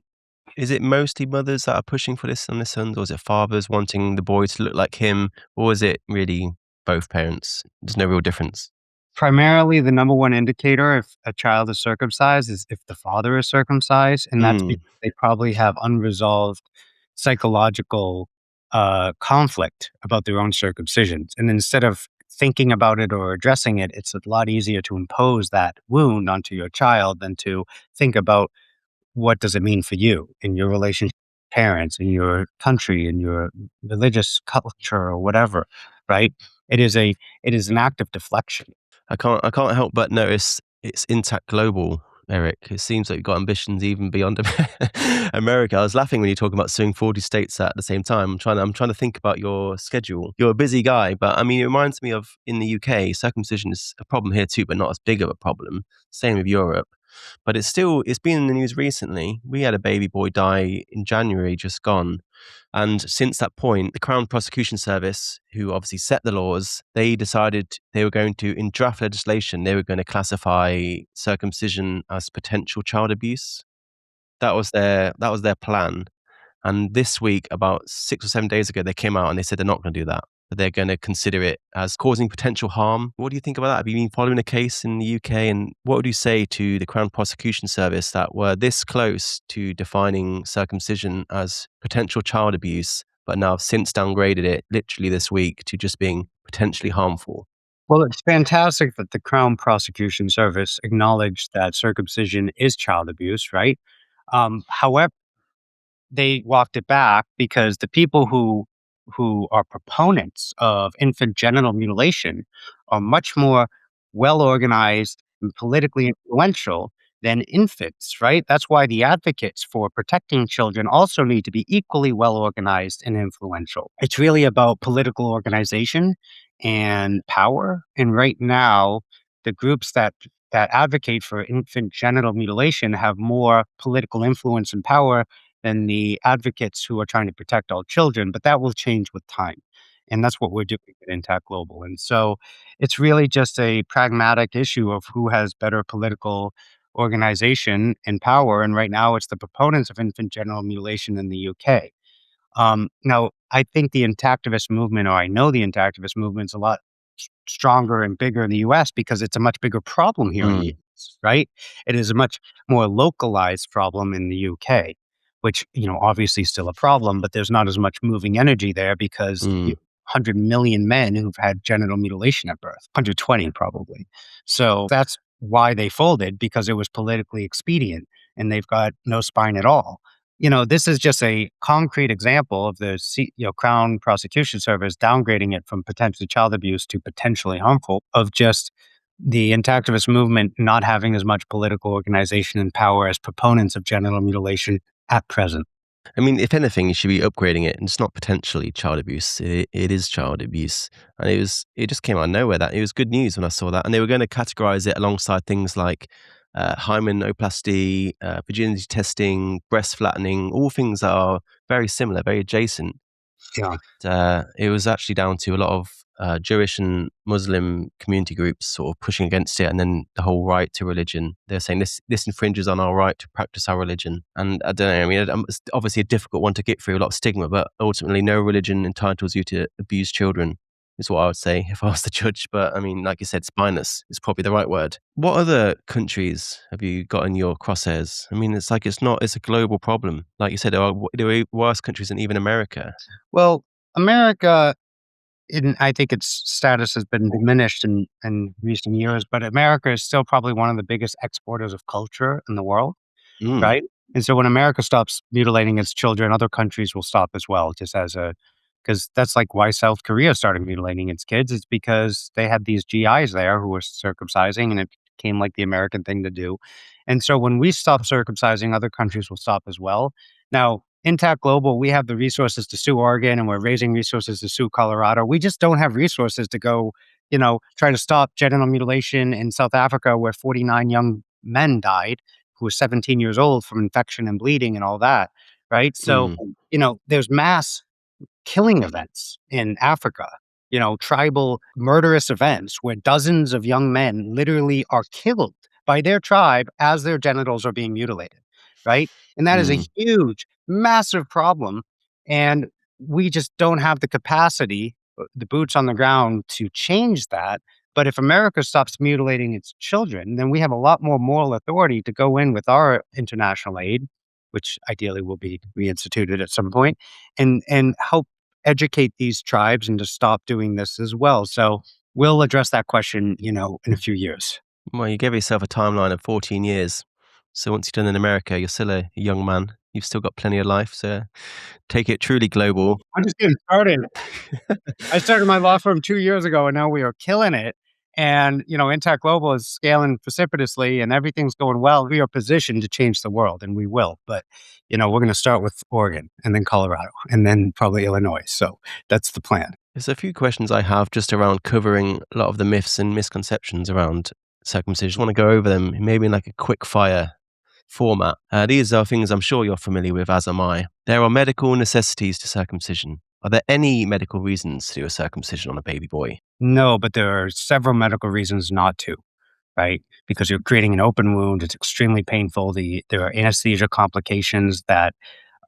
is it mostly mothers that are pushing for this on their sons, or is it fathers wanting the boy to look like him, or is it really both parents? There's no real difference. Primarily, the number one indicator if a child is circumcised is if the father is circumcised, and that's Mm. because they probably have unresolved psychological conflict about their own circumcisions. And instead of thinking about it or addressing it, it's a lot easier to impose that wound onto your child than to think about what does it mean for you in your relationship with parents, in your country, in your religious culture, or whatever, right? It is an act of deflection. I can't help but notice it's Intact Global, Eric. It seems like you've got ambitions even beyond America. I was laughing when you talking about suing 40 states at the same time. I'm trying to think about your schedule. You're a busy guy, but I mean, it reminds me of in the UK, circumcision is a problem here too, but not as big of a problem. Same with Europe. But it's been in the news recently. We had a baby boy die in January, just gone. And since that point, the Crown Prosecution Service, who obviously set the laws, they decided they were going to, in draft legislation, they were going to classify circumcision as potential child abuse. That was their plan. And this week, about 6 or 7 days ago, they came out and they said they're not going to do that. But they're going to consider it as causing potential harm. What do you think about that? Have you been following a case in the UK? And what would you say to the Crown Prosecution Service that were this close to defining circumcision as potential child abuse, but now have since downgraded it literally this week to just being potentially harmful? Well, it's fantastic that the Crown Prosecution Service acknowledged that circumcision is child abuse, right? However, they walked it back because the people who are proponents of infant genital mutilation are much more well organized and politically influential than infants, right? That's why the advocates for protecting children also need to be equally well organized and influential. It's really about political organization and power. And right now, the groups that advocate for infant genital mutilation have more political influence and power than the advocates who are trying to protect all children, but that will change with time. And that's what we're doing at Intact Global. And so it's really just a pragmatic issue of who has better political organization and power. And right now, it's the proponents of infant genital mutilation in the UK. Now, I think the intactivist movement, or I know the intactivist movement's a lot stronger and bigger in the US because it's a much bigger problem here in the Mm, US, right? It is a much more localized problem in the UK, which, obviously still a problem, but there's not as much moving energy there because mm. 100 million men who've had genital mutilation at birth, 120 probably. So that's why they folded, because it was politically expedient and they've got no spine at all. This is just a concrete example of the Crown Prosecution Service downgrading it from potentially child abuse to potentially harmful, of just the intactivist movement not having as much political organization and power as proponents of genital mutilation at present. I mean, if anything, you should be upgrading it. And it's not potentially child abuse. It is child abuse. And it just came out of nowhere that it was good news when I saw that. And they were going to categorize it alongside things like hymenoplasty, virginity testing, breast flattening, all things that are very similar, very adjacent. Yeah. It was actually down to a lot of Jewish and Muslim community groups sort of pushing against it, and then the whole right to religion. They're saying this infringes on our right to practice our religion. And I don't know. I mean, it's obviously a difficult one to get through, a lot of stigma, but ultimately, no religion entitles you to abuse children. Is what I would say if I was the judge. But I mean, like you said, spineless is probably the right word. What other countries have you got in your crosshairs? I mean, it's a global problem. Like you said, there are worse countries than even America. Well, America, I think its status has been diminished in recent years, but America is still probably one of the biggest exporters of culture in the world. Mm, Right? And so when America stops mutilating its children, other countries will stop as well, just as a, because that's like why South Korea started mutilating its kids. It's because they had these GIs there who were circumcising, and it became like the American thing to do. And so when we stop circumcising, other countries will stop as well. Now, Intact Global, we have the resources to sue Oregon, and we're raising resources to sue Colorado. We just don't have resources to go, try to stop genital mutilation in South Africa, where 49 young men died who was 17 years old from infection and bleeding and all that, right? So, mm, there's mass killing events in Africa, tribal murderous events where dozens of young men literally are killed by their tribe as their genitals are being mutilated, right? And that is a mm. huge, massive problem. And we just don't have the capacity, the boots on the ground to change that. But if America stops mutilating its children, then we have a lot more moral authority to go in with our international aid, which ideally will be reinstituted at some point, and help educate these tribes and to stop doing this as well. So we'll address that question, in a few years. Well, you gave yourself a timeline of 14 years. So once you're done in America, you're still a young man. You've still got plenty of life. So take it truly global. I'm just getting started. I started my law firm 2 years ago, and now we are killing it. And, Intact Global is scaling precipitously and everything's going well. We are positioned to change the world, and we will. But, we're going to start with Oregon and then Colorado and then probably Illinois. So that's the plan. There's a few questions I have just around covering a lot of the myths and misconceptions around circumcision. I want to go over them, maybe in like a quick fire format. These are things I'm sure you're familiar with, as am I. There are medical necessities to circumcision. Are there any medical reasons to do a circumcision on a baby boy? No, but there are several medical reasons not to, right? Because you're creating an open wound. It's extremely painful. There are anesthesia complications that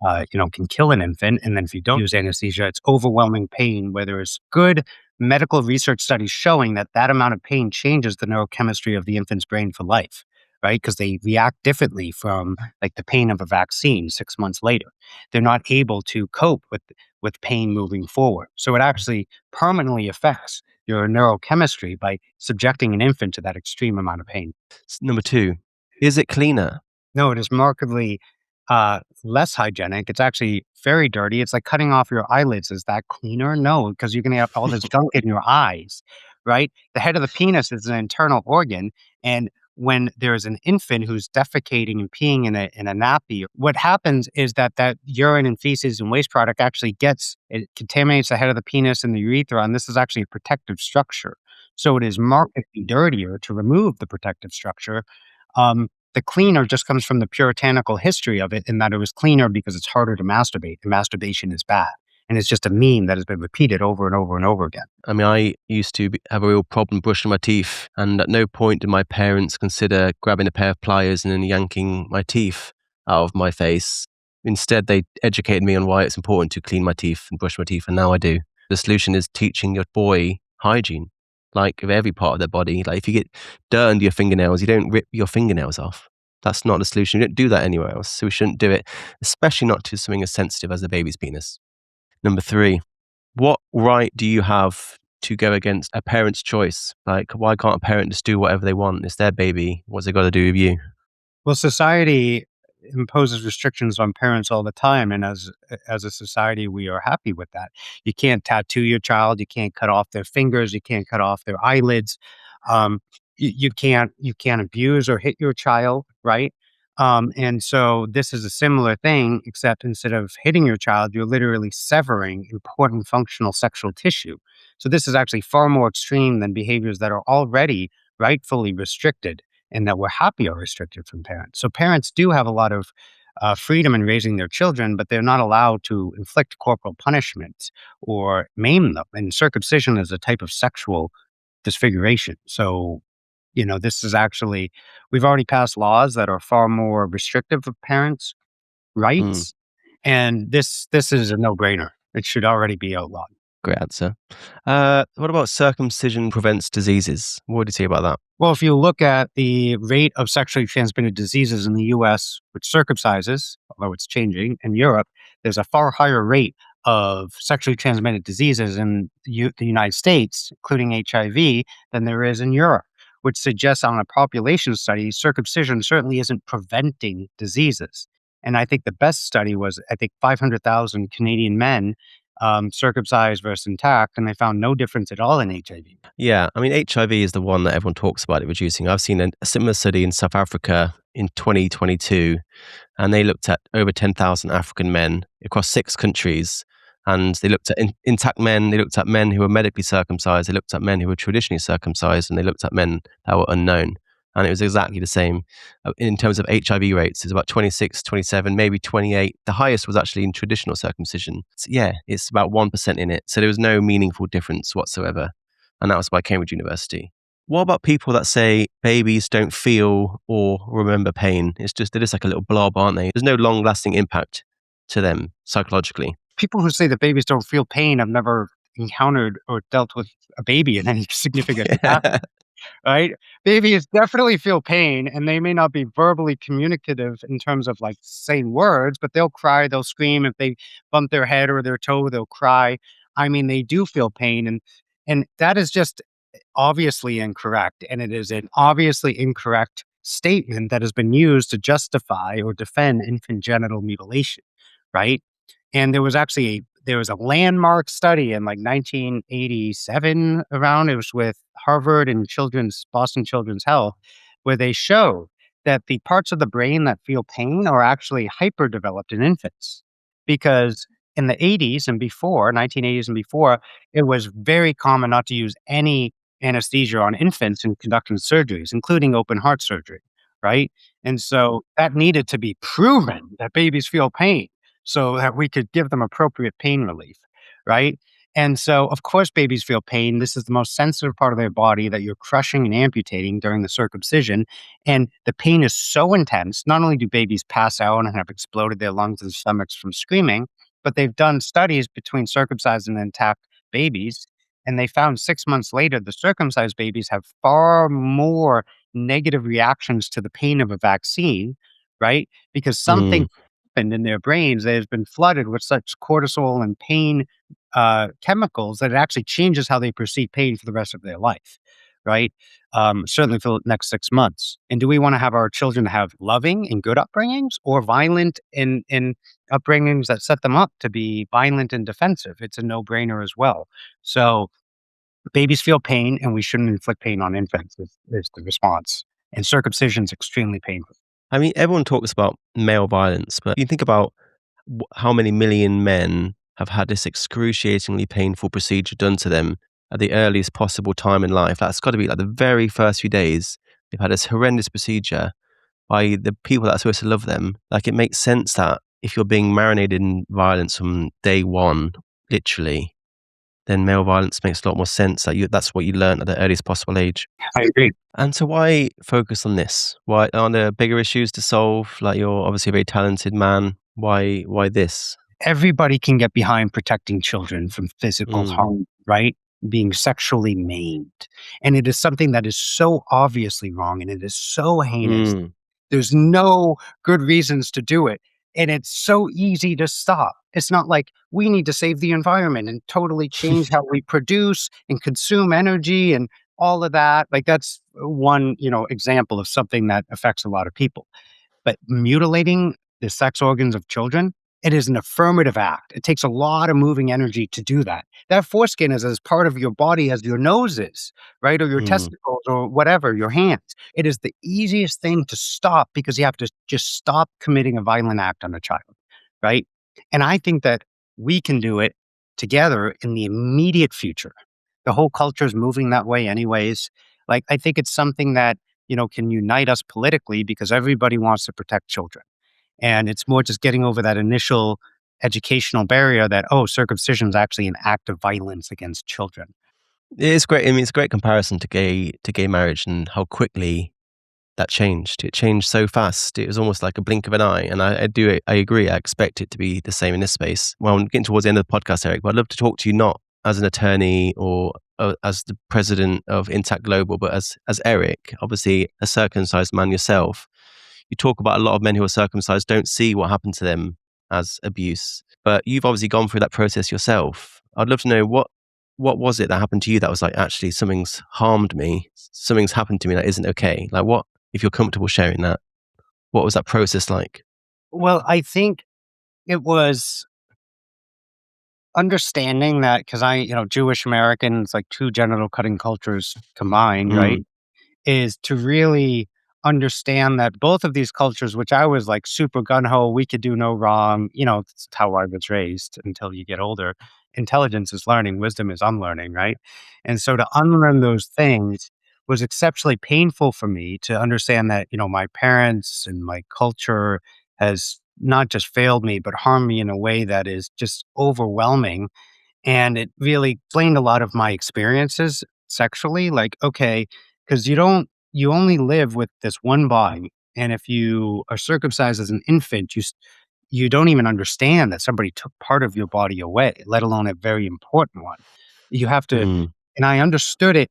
can kill an infant. And then if you don't use anesthesia, it's overwhelming pain, where there's good medical research studies showing that that amount of pain changes the neurochemistry of the infant's brain for life, right? Because they react differently from like the pain of a vaccine 6 months later. They're not able to cope with pain moving forward. So it actually permanently affects your neurochemistry by subjecting an infant to that extreme amount of pain. Number two, is it cleaner? No, it is markedly less hygienic. It's actually very dirty. It's like cutting off your eyelids. Is that cleaner? No, because you're going to have all this gunk in your eyes, right? The head of the penis is an internal organ. And when there's an infant who's defecating and peeing in a nappy, what happens is that urine and feces and waste product actually it contaminates the head of the penis and the urethra. And this is actually a protective structure. So it is markedly dirtier to remove the protective structure. The cleaner just comes from the puritanical history of it, in that it was cleaner because it's harder to masturbate, and masturbation is bad. And it's just a meme that has been repeated over and over and over again. I mean, I used to have a real problem brushing my teeth, and at no point did my parents consider grabbing a pair of pliers and then yanking my teeth out of my face. Instead, they educated me on why it's important to clean my teeth and brush my teeth, and now I do. The solution is teaching your boy hygiene, like of every part of their body. Like if you get dirt under your fingernails, you don't rip your fingernails off. That's not the solution. You don't do that anywhere else, so we shouldn't do it, especially not to something as sensitive as the baby's penis. Number 3. What right do you have to go against a parent's choice? Like, why can't a parent just do whatever they want? It's their baby. What's it got to do with you? Well, society imposes restrictions on parents all the time, and as a society, we are happy with that. You can't tattoo your child, you can't cut off their fingers, you can't cut off their eyelids, um, you can't abuse or hit your child, right? And so this is a similar thing, except instead of hitting your child, you're literally severing important functional sexual tissue. So this is actually far more extreme than behaviors that are already rightfully restricted and that we're happy are restricted from parents. So parents do have a lot of freedom in raising their children, but they're not allowed to inflict corporal punishment or maim them. And circumcision is a type of sexual disfiguration. So, this is actually, we've already passed laws that are far more restrictive of parents' Mm, rights, and this is a no brainer. It should already be outlawed. great answer. What about circumcision prevents diseases? What would you say about that? Well, if you look at the rate of sexually transmitted diseases in the US, which circumcises, although it's changing, in Europe, there's a far higher rate of sexually transmitted diseases in the United States, including HIV, than there is in Europe, which suggests on a population study, circumcision certainly isn't preventing diseases. And I think the best study was, 500,000 Canadian men circumcised versus intact, and they found no difference at all in HIV. Yeah, I mean, HIV is the one that everyone talks about it reducing. I've seen a similar study in South Africa in 2022, and they looked at over 10,000 African men across 6 countries. And they looked at intact men, they looked at men who were medically circumcised, they looked at men who were traditionally circumcised, and they looked at men that were unknown. And it was exactly the same. In terms of HIV rates, it's about 26, 27, maybe 28. The highest was actually in traditional circumcision. So yeah, it's about 1% in it. So there was no meaningful difference whatsoever. And that was by Cambridge University. What about people that say babies don't feel or remember pain? They're just like a little blob, aren't they? There's no long lasting impact to them psychologically. People who say that babies don't feel pain have never encountered or dealt with a baby in any significant capacity, right? Babies definitely feel pain, and they may not be verbally communicative in terms of like saying words, but they'll cry, they'll scream. If they bump their head or their toe, they'll cry. I mean, they do feel pain, and that is just obviously incorrect. And it is an obviously incorrect statement that has been used to justify or defend infant genital mutilation, right? And there was a landmark study in like 1987 around. It was with Harvard and Boston Children's Health, where they showed that the parts of the brain that feel pain are actually hyperdeveloped in infants. Because in the 80s and before, 1980s and before, it was very common not to use any anesthesia on infants in conducting surgeries, including open heart surgery, right? And so that needed to be proven that babies feel pain so that we could give them appropriate pain relief, right? And so, of course, babies feel pain. This is the most sensitive part of their body that you're crushing and amputating during the circumcision. And the pain is so intense. Not only do babies pass out and have exploded their lungs and stomachs from screaming, but they've done studies between circumcised and intact babies. And they found 6 months later, the circumcised babies have far more negative reactions to the pain of a vaccine, right? Because Mm. something happened in their brains that has been flooded with such cortisol and pain chemicals that it actually changes how they perceive pain for the rest of their life, right? Certainly for the next 6 months. And do we want to have our children have loving and good upbringings, or violent in upbringings that set them up to be violent and defensive? It's a no-brainer as well. So babies feel pain, and we shouldn't inflict pain on infants is the response. And circumcision is extremely painful. I mean, everyone talks about male violence, but you think about how many million men have had this excruciatingly painful procedure done to them at the earliest possible time in life. That's got to be like the very first few days. They've had this horrendous procedure. by the people that are supposed to love them. Like, it makes sense that if you're being marinated in violence from day one, literally, then male violence makes a lot more sense. Like, that's what you learn at the earliest possible age. I agree. And so why focus on this? Why aren't there bigger issues to solve? Like, you're obviously a very talented man. Why this? Everybody can get behind protecting children from physical Mm, harm, right? Being sexually maimed. And it is something that is so obviously wrong and it is so heinous. mm. There's no good reasons to do it. And it's so easy to stop. It's not like we need to save the environment and totally change how we produce and consume energy and all of that. Like that's one, example of something that affects a lot of people. But mutilating the sex organs of children, it is an affirmative act. It takes a lot of moving energy to do that. That foreskin is as part of your body as your nose is, right? Or your Mm. testicles or whatever, your hands. It is the easiest thing to stop because you have to just stop committing a violent act on a child, right? And I think that we can do it together in the immediate future. The whole culture is moving that way anyways. Like, I think it's something that, can unite us politically because everybody wants to protect children. And it's more just getting over that initial educational barrier that, oh, circumcision is actually an act of violence against children. It's great. I mean, it's a great comparison to gay marriage and how quickly that changed. It changed so fast. It was almost like a blink of an eye. And I agree. I expect it to be the same in this space. Well, I'm getting towards the end of the podcast, Eric, but I'd love to talk to you not as an attorney or as the president of Intact Global, but as Eric, obviously a circumcised man yourself. You talk about a lot of men who are circumcised don't see what happened to them as abuse, but you've obviously gone through that process yourself. I'd love to know what was it that happened to you that was like, actually, something's harmed me, something's happened to me that isn't okay. Like, what, if you're comfortable sharing that, what was that process like? Well, I think it was understanding that because Jewish Americans, like two genital cutting cultures combined, right? Mm, Is to really understand that both of these cultures, which I was like super gun ho, we could do no wrong. That's how I was raised until you get older. Intelligence is learning, wisdom is unlearning, right? And so to unlearn those things was exceptionally painful for me to understand that, my parents and my culture has not just failed me, but harmed me in a way that is just overwhelming, and it really explained a lot of my experiences sexually. Like, okay, because you only live with this one body. And if you are circumcised as an infant, you don't even understand that somebody took part of your body away, let alone a very important one. You have to, mm, and I understood it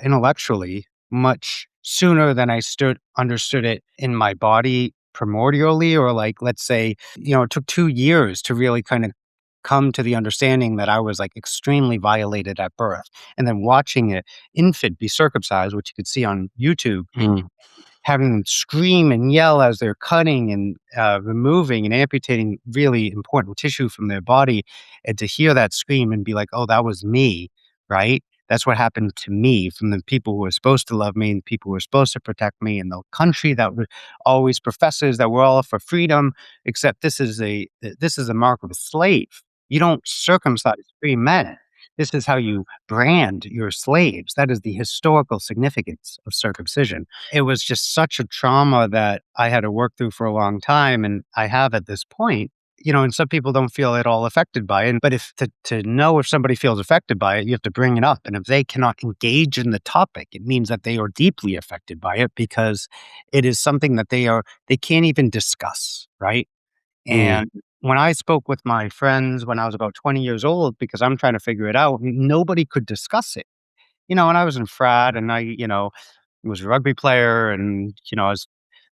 intellectually much sooner than understood it in my body primordially, or like, let's say, it took 2 years to really kind of come to the understanding that I was like extremely violated at birth. And then watching an infant be circumcised, which you could see on YouTube, mm, having them scream and yell as they're cutting and removing and amputating really important tissue from their body, and to hear that scream and be like, oh, that was me, right? That's what happened to me from the people who were supposed to love me and the people who were supposed to protect me, and the country that always professes that we're all for freedom, except this is a mark of a slave. You don't circumcise free men. This is how you brand your slaves. That is the historical significance of circumcision. It was just such a trauma that I had to work through for a long time, and I have at this point. And some people don't feel at all affected by it. But if to know if somebody feels affected by it, you have to bring it up. And if they cannot engage in the topic, it means that they are deeply affected by it because it is something that they can't even discuss, right? mm. And when I spoke with my friends when I was about 20 years old, because I'm trying to figure it out, nobody could discuss it. And I was in frat, and I, was a rugby player, and, I was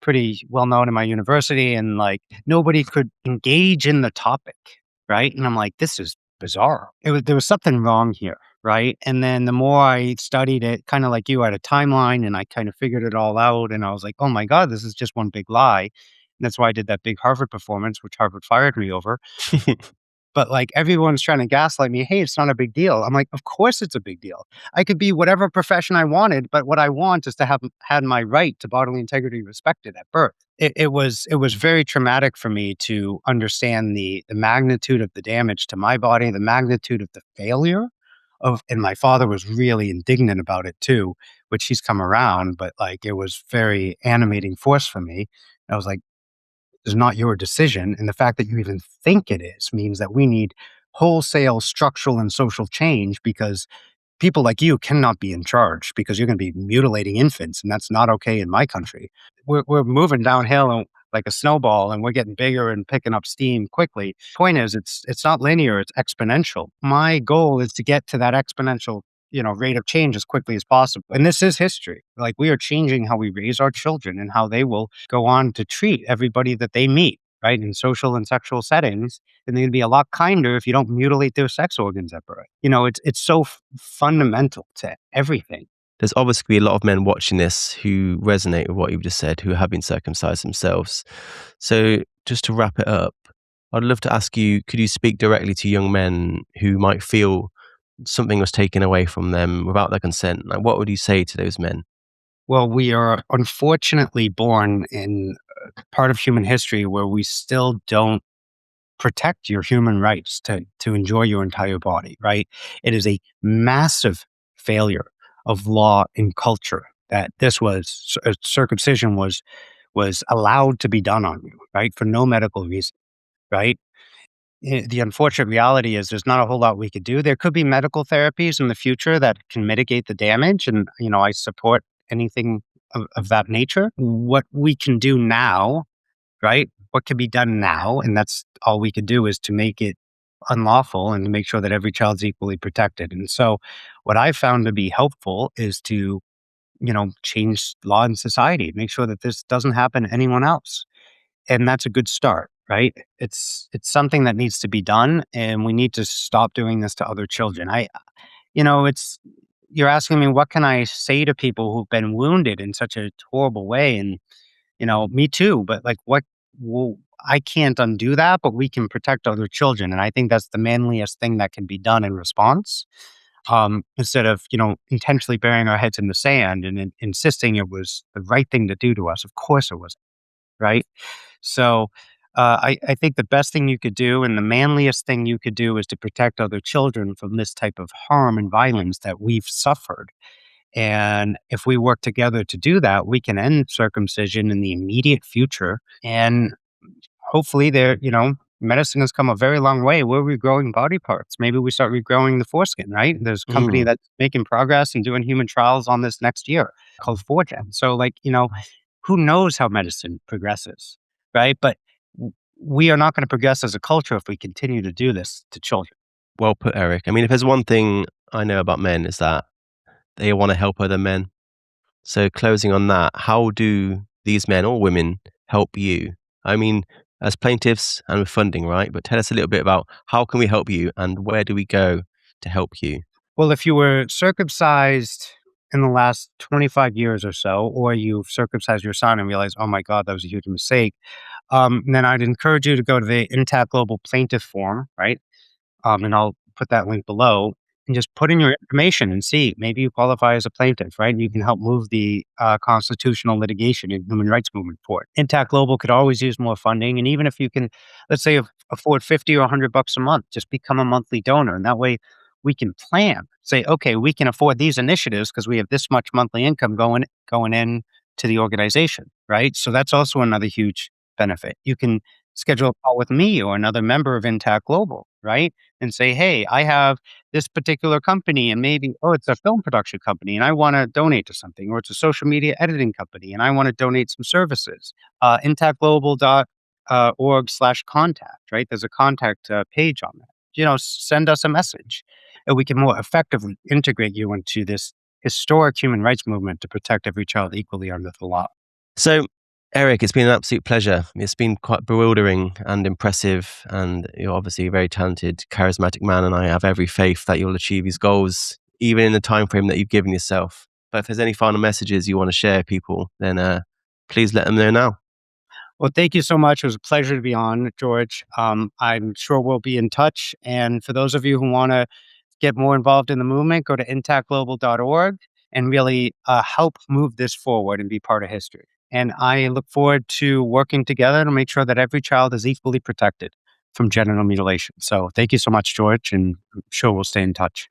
pretty well known in my university, and like nobody could engage in the topic. Right. And I'm like, this is bizarre. There was something wrong here. Right. And then the more I studied it, kind of like you, I had a timeline and I kind of figured it all out. And I was like, oh my God, this is just one big lie. And that's why I did that big Harvard performance, which Harvard fired me over. But, like, everyone's trying to gaslight me, "Hey, it's not a big deal." I'm like, "Of course it's a big deal. I could be whatever profession I wanted, but what I want is to have had my right to bodily integrity respected at birth." It was very traumatic for me to understand the magnitude of the damage to my body, the magnitude of the failure and my father was really indignant about it too, which he's come around, but like it was very animating force for me. I was like, "It's not your decision." And the fact that you even think it is means that we need wholesale structural and social change, because people like you cannot be in charge, because you're going to be mutilating infants, and that's not okay in my country. We're moving downhill and like a snowball, and we're getting bigger and picking up steam quickly. Point is, it's not linear; it's exponential. My goal is to get to that exponential, rate of change as quickly as possible. And this is history. Like, we are changing how we raise our children and how they will go on to treat everybody that they meet, right, in social and sexual settings, and they're gonna be a lot kinder if you don't mutilate their sex organs at birth. It's so fundamental to everything. There's obviously gonna be a lot of men watching this who resonate with what you've just said, who have been circumcised themselves. So just to wrap it up, I'd love to ask you, could you speak directly to young men who might feel something was taken away from them without their consent? Like, what would you say to those men? Well, we are unfortunately born in part of human history where we still don't protect your human rights to enjoy your entire body, right? It is a massive failure of law and culture that circumcision was allowed to be done on you, right, for no medical reason, right? The unfortunate reality is there's not a whole lot we could do. There could be medical therapies in the future that can mitigate the damage, and I support anything of that nature. What we can do now, right? What can be done now, and that's all we could do, is to make it unlawful and to make sure that every child's equally protected. And so, what I found to be helpful is to, change law in society, make sure that this doesn't happen to anyone else, and that's a good start, right? It's something that needs to be done, and we need to stop doing this to other children. It's you're asking me what can I say to people who've been wounded in such a horrible way, and me too. But like, well, I can't undo that, but we can protect other children. And I think that's the manliest thing that can be done in response. Instead of, intentionally burying our heads in the sand and insisting it was the right thing to do to us. Of course it was, right? So I think the best thing you could do and the manliest thing you could do is to protect other children from this type of harm and violence that we've suffered. And if we work together to do that, we can end circumcision in the immediate future. And hopefully, medicine has come a very long way. We're regrowing body parts. Maybe we start regrowing the foreskin, right? There's a company Mm. that's making progress and doing human trials on this next year called 4Gen. So, like, who knows how medicine progresses, right? But we are not going to progress as a culture if we continue to do this to children. Well put, Eric. I mean, if there's one thing I know about men is that they want to help other men. So closing on that, how do these men or women help you? I mean, as plaintiffs and with funding, right? But tell us a little bit about how can we help you and where do we go to help you? Well, if you were circumcised in the last 25 years or so, or you've circumcised your son and realized, oh my God, that was a huge mistake, then I'd encourage you to go to the Intact Global Plaintiff Form, right? And I'll put that link below, and just put in your information and see, maybe you qualify as a plaintiff, right? And you can help move the constitutional litigation and human rights movement forward. Intact Global could always use more funding. And even if you can, let's say, afford 50 or $100 a month, just become a monthly donor. And that way we can plan, say, okay, we can afford these initiatives because we have this much monthly income going in to the organization, right? So that's also another huge benefit. You can schedule a call with me or another member of Intact Global, right? And say, hey, I have this particular company, and maybe, oh, it's a film production company and I want to donate to something, or it's a social media editing company and I want to donate some services. Intactglobal.org/contact, right? There's a contact page on that. Send us a message, and we can more effectively integrate you into this historic human rights movement to protect every child equally under the law. So, Eric, it's been an absolute pleasure. It's been quite bewildering and impressive, and you're obviously a very talented, charismatic man, and I have every faith that you'll achieve these goals, even in the time frame that you've given yourself. But if there's any final messages you want to share, people, then please let them know now. Well, thank you so much. It was a pleasure to be on, George. I'm sure we'll be in touch. And for those of you who want to get more involved in the movement, go to intactglobal.org and really help move this forward and be part of history. And I look forward to working together to make sure that every child is equally protected from genital mutilation. So thank you so much, George, and I'm sure we'll stay in touch.